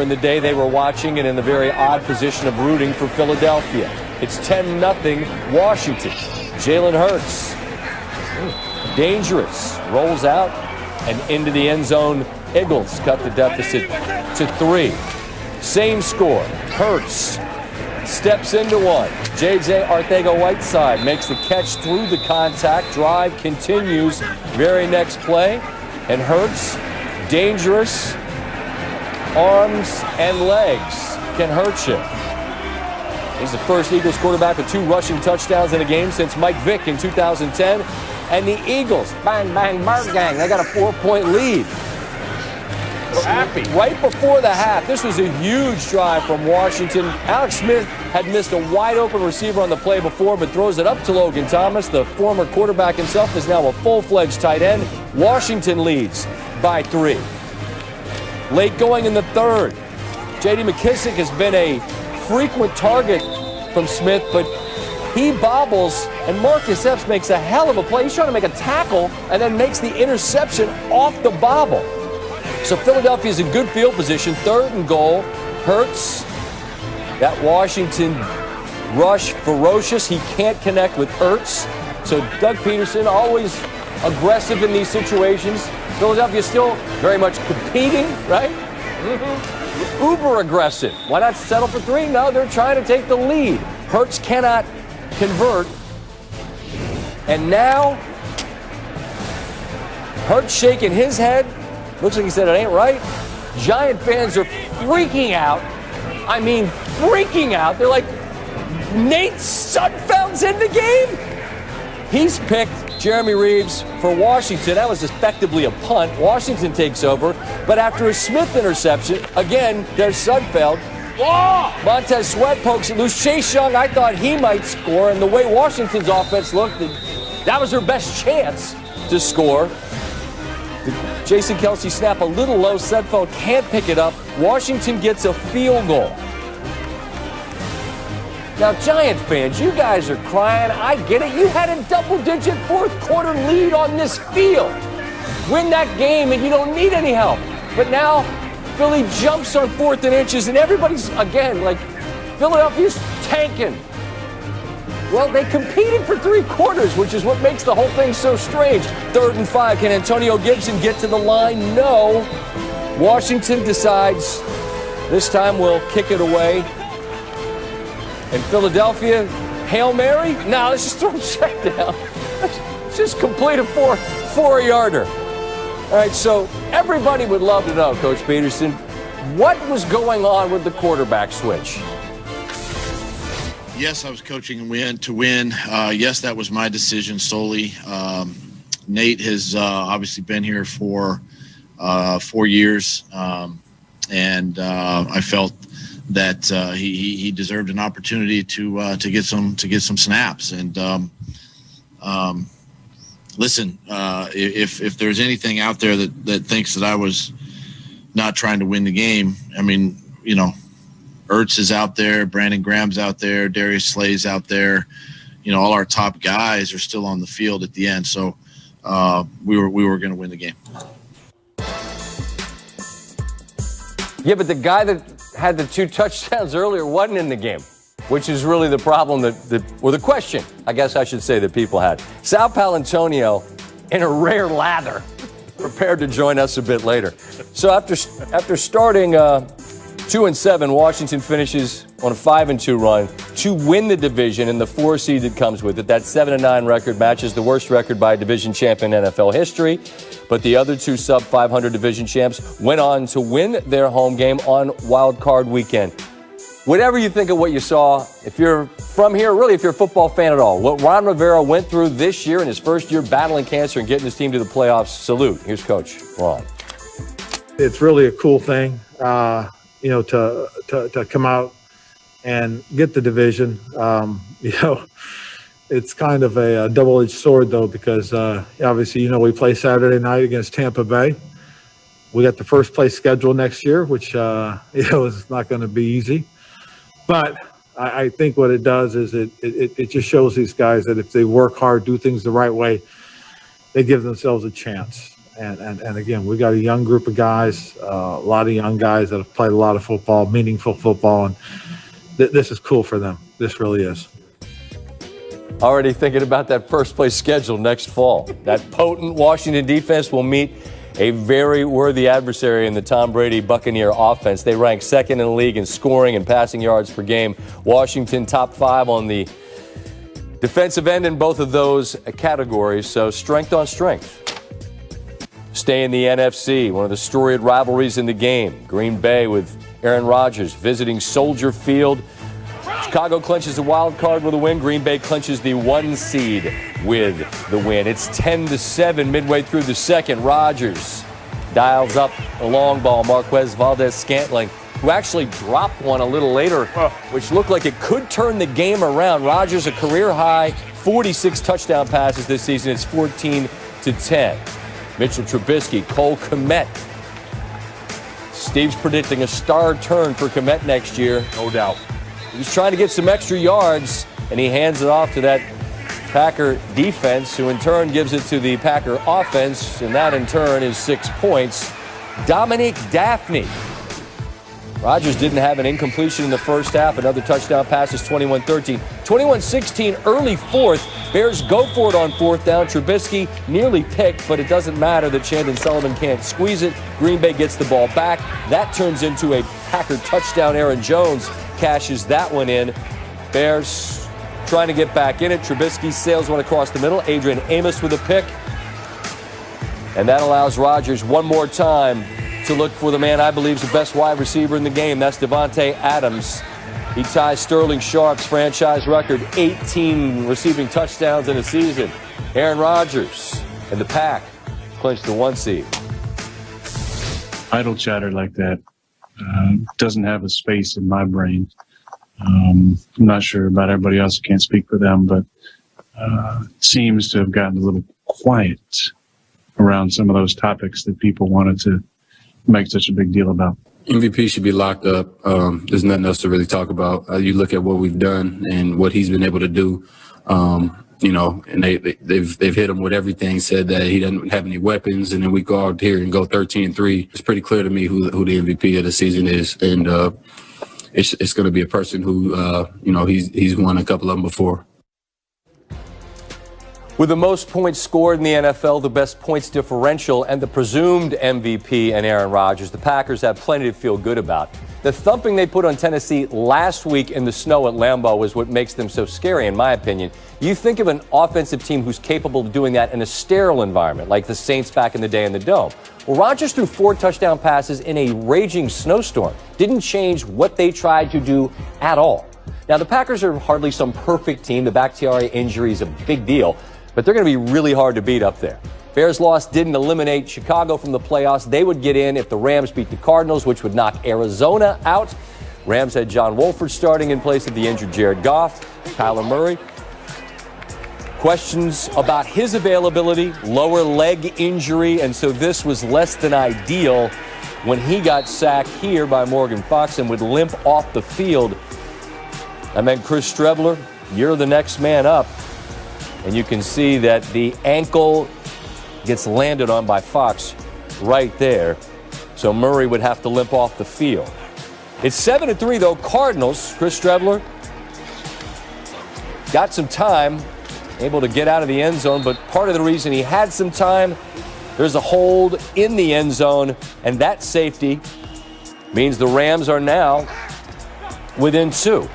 In the day they were watching and in the very odd position of rooting for Philadelphia. It's 10-0 Washington. Jalen Hurts, dangerous, rolls out and into the end zone. Eagles cut the deficit to 3. Same score. Hurts steps into one. J.J. Arcega-Whiteside makes the catch through the contact. Drive continues. Very next play. And Hurts, dangerous. Arms and legs can hurt you. He's the first Eagles quarterback with 2 rushing touchdowns in a game since Mike Vick in 2010. And the Eagles, bang, bang, Bird Gang, they got a 4-point lead. Happy. Right before the half, this was a huge drive from Washington. Alex Smith had missed a wide-open receiver on the play before, but throws it up to Logan Thomas. The former quarterback himself is now a full-fledged tight end. Washington leads by 3. Late going in the third. J.D. McKissick has been a frequent target from Smith, but he bobbles, and Marcus Epps makes a hell of a play. He's trying to make a tackle and then makes the interception off the bobble. So Philadelphia's in good field position, 3rd and goal. Hurts. That Washington rush ferocious. He can't connect with Hurts. So Doug Peterson, always aggressive in these situations. Philadelphia still very much competing, right? Uber aggressive. Why not settle for 3? No, they're trying to take the lead. Hurts cannot convert. And now, Hurts shaking his head. Looks like he said it ain't right. Giant fans are freaking out. I mean, freaking out. They're like, Nate Sudfeld's in the game? He's picked Jeremy Reeves for Washington. That was effectively a punt. Washington takes over. But after a Smith interception, again, there's Sudfeld. Montez Sweat pokes it loose. Chase Young, I thought he might score. And the way Washington's offense looked, that was their best chance to score. Jason Kelce snap a little low. Sudfeld can't pick it up. Washington gets a field goal. Now, Giant fans, you guys are crying. I get it. You had a double-digit fourth-quarter lead on this field. Win that game, and you don't need any help. But now, Philly jumps on 4th and inches, and everybody's, again, like, Philadelphia's tanking. Well, they competed for 3 quarters, which is what makes the whole thing so strange. 3rd and 5. Can Antonio Gibson get to the line? No. Washington decides this time we'll kick it away. And Philadelphia, Hail Mary? No, let's just throw a check down. Let's just complete a 4-yarder. All right, so everybody would love to know, Coach Peterson, what was going on with the quarterback switch? Yes, I was coaching to win. Yes, that was my decision solely. Nate has obviously been here for 4 years, and I felt that he deserved an opportunity to get some snaps. And listen, if there's anything out there that thinks that I was not trying to win the game, I mean, you know, Ertz is out there, Brandon Graham's out there, Darius Slay's out there. You know, all our top guys are still on the field at the end. So we were going to win the game. Yeah, but the guy that had the 2 touchdowns earlier wasn't in the game, which is really the problem or the question, I guess I should say, that people had. Sal Palantonio, in a rare lather, prepared to join us a bit later. So after starting 2-7, Washington finishes on a 5-2 run to win the division, and the 4 seed that comes with it. That 7-9 record matches the worst record by a division champ in NFL history. But the other 2 sub-500 division champs went on to win their home game on Wild Card Weekend. Whatever you think of what you saw, if you're from here, really if you're a football fan at all, what Ron Rivera went through this year in his first year battling cancer and getting his team to the playoffs, salute. Here's Coach Ron. It's really a cool thing. You know, to come out and get the division. You know, it's kind of a double-edged sword, though, because obviously, you know, we play Saturday night against Tampa Bay. We got the first place schedule next year, which, you know, is not going to be easy. But I think what it does is it just shows these guys that if they work hard, do things the right way, they give themselves a chance. And again, we got a young group of guys, a lot of young guys that have played a lot of football, meaningful football, and this is cool for them. This really is. Already thinking about that first place schedule next fall. That potent Washington defense will meet a very worthy adversary in the Tom Brady Buccaneer offense. They rank second in the league in scoring and passing yards per game. Washington top 5 on the defensive end in both of those categories, so strength on strength. Stay in the NFC, one of the storied rivalries in the game. Green Bay with Aaron Rodgers visiting Soldier Field. Chicago clinches the wild card with a win. Green Bay clinches the 1 seed with the win. It's 10-7 midway through the second. Rodgers dials up a long ball. Marquez Valdez-Scantling, who actually dropped one a little later, which looked like it could turn the game around. Rodgers, a career high 46 touchdown passes this season. It's 14-10. Mitchell Trubisky, Cole Kmet. Steve's predicting a star turn for Kmet next year. No doubt. He's trying to get some extra yards, and he hands it off to that Packer defense, who in turn gives it to the Packer offense, and that in turn is 6 points. Dominic Daphne. Rodgers didn't have an incompletion in the first half. Another touchdown pass is 21-13. 21-16, early fourth. Bears go for it on fourth down. Trubisky nearly picked, but it doesn't matter that Chandon Sullivan can't squeeze it. Green Bay gets the ball back. That turns into a Packer touchdown. Aaron Jones cashes that one in. Bears trying to get back in it. Trubisky sails one across the middle. Adrian Amos with a pick. And that allows Rodgers one more time to look for the man I believe is the best wide receiver in the game. That's Devontae Adams. He ties Sterling Sharp's franchise record, 18 receiving touchdowns in a season. Aaron Rodgers and the Pack clinch the 1 seed. Idle chatter like that doesn't have a space in my brain. I'm not sure about everybody else. I can't speak for them, but seems to have gotten a little quiet around some of those topics that people wanted to make such a big deal about. MVP should be locked up. There's nothing else to really talk about. You look at what we've done and what he's been able to do. And they've hit him with everything. Said that he doesn't have any weapons, and then we go out here and go 13-3. It's pretty clear to me who the MVP of the season is, and it's going to be a person who he's won a couple of them before. With the most points scored in the NFL, the best points differential, and the presumed MVP and Aaron Rodgers, the Packers have plenty to feel good about. The thumping they put on Tennessee last week in the snow at Lambeau was what makes them so scary, in my opinion. You think of an offensive team who's capable of doing that in a sterile environment, like the Saints back in the day in the Dome. Well, Rodgers threw 4 touchdown passes in a raging snowstorm. Didn't change what they tried to do at all. Now, the Packers are hardly some perfect team. The Bakhtiari injury is a big deal, but they're going to be really hard to beat up there. Bears' loss didn't eliminate Chicago from the playoffs. They would get in if the Rams beat the Cardinals, which would knock Arizona out. Rams had John Wolford starting in place of the injured Jared Goff. Kyler Murray. Questions about his availability, lower leg injury, and so this was less than ideal when he got sacked here by Morgan Fox and would limp off the field. I meant Chris Strebler, you're the next man up. And you can see that the ankle gets landed on by Fox right there. So Murray would have to limp off the field. It's 7-3, though. Cardinals, Chris Strebler got some time, able to get out of the end zone, but part of the reason he had some time, there's a hold in the end zone, and that safety means the Rams are now within 2.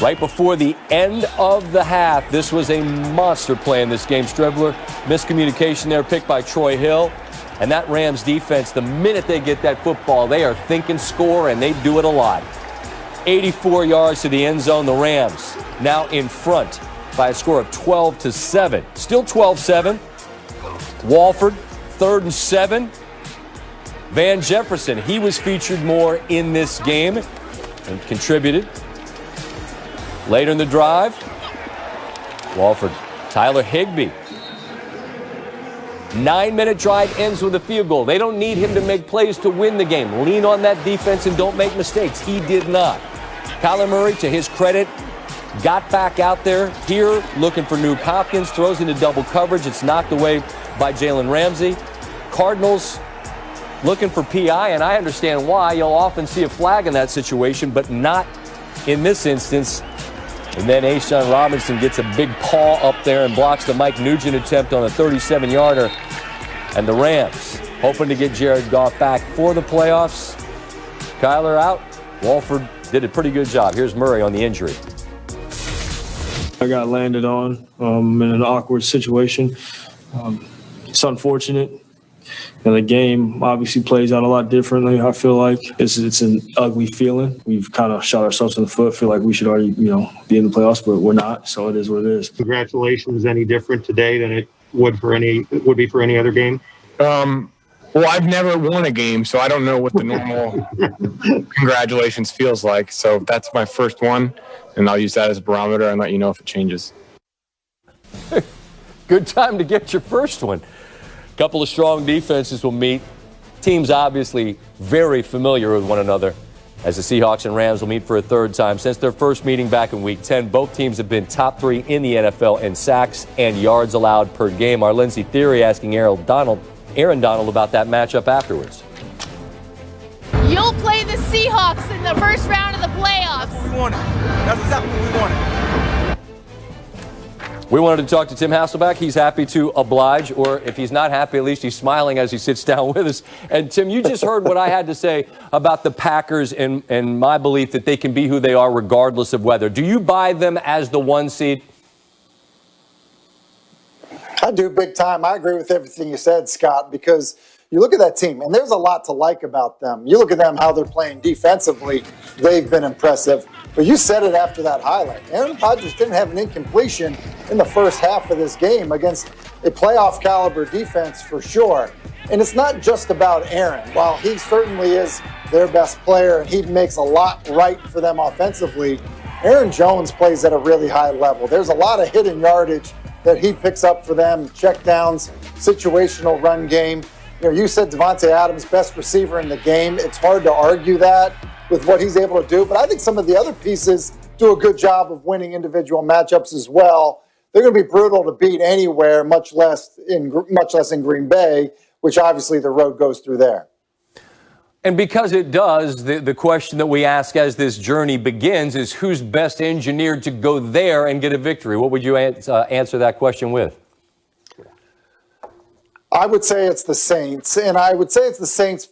Right before the end of the half, this was a monster play in this game. Strebler, miscommunication there, picked by Troy Hill. And that Rams defense, the minute they get that football, they are thinking score, and they do it a lot. 84 yards to the end zone. The Rams now in front by a score of 12-7. Still 12-7. Walford, 3rd and 7. Van Jefferson, he was featured more in this game and contributed. Later in the drive, Walford, Tyler Higbee. 9-minute drive ends with a field goal. They don't need him to make plays to win the game. Lean on that defense and don't make mistakes. He did not. Kyler Murray, to his credit, got back out there here looking for Nuke Hopkins, throws into double coverage. It's knocked away by Jalen Ramsey. Cardinals looking for PI, and I understand why. You'll often see a flag in that situation, but not in this instance. And then A'Shaun Robinson gets a big paw up there and blocks the Mike Nugent attempt on a 37-yarder. And the Rams hoping to get Jared Goff back for the playoffs. Kyler out. Walford did a pretty good job. Here's Murray on the injury. I got landed on in an awkward situation. It's unfortunate. And the game obviously plays out a lot differently. I feel like it's an ugly feeling. We've kind of shot ourselves in the foot. Feel like we should already, be in the playoffs, but we're not. So it is what it is. Congratulations. Any different today than it would be for any other game? Well, I've never won a game, so I don't know what the normal congratulations feels like. So that's my first one, and I'll use that as a barometer and let you know if it changes. Good time to get your first one. Couple of strong defenses will meet. Teams obviously very familiar with one another, as the Seahawks and Rams will meet for a third time. Since their first meeting back in Week 10, both teams have been top 3 in the NFL in sacks and yards allowed per game. Our Lindsey Theory asking Aaron Donald about that matchup afterwards. You'll play the Seahawks in the first round of the playoffs. That's what we wanted. That's exactly what we wanted. We wanted to talk to Tim Hasselbeck. He's happy to oblige, or if he's not happy, at least he's smiling as he sits down with us. And Tim, you just heard what I had to say about the Packers and my belief that they can be who they are regardless of weather. Do you buy them as the 1 seed? I do, big time. I agree with everything you said, Scott, because you look at that team, and there's a lot to like about them. You look at them, how they're playing defensively, they've been impressive. But you said it after that highlight. Aaron Rodgers didn't have an incompletion in the first half of this game against a playoff caliber defense for sure. And it's not just about Aaron. While he certainly is their best player and he makes a lot right for them offensively, Aaron Jones plays at a really high level. There's a lot of hidden yardage that he picks up for them, checkdowns, situational run game. You said Devontae Adams, best receiver in the game. It's hard to argue that with what he's able to do, but I think some of the other pieces do a good job of winning individual matchups as well. They're going to be brutal to beat anywhere, much less in Green Bay, which obviously the road goes through there. And because it does, the question that we ask as this journey begins is who's best engineered to go there and get a victory? What would you answer that question with? I would say it's the Saints, and I would say it's the Saints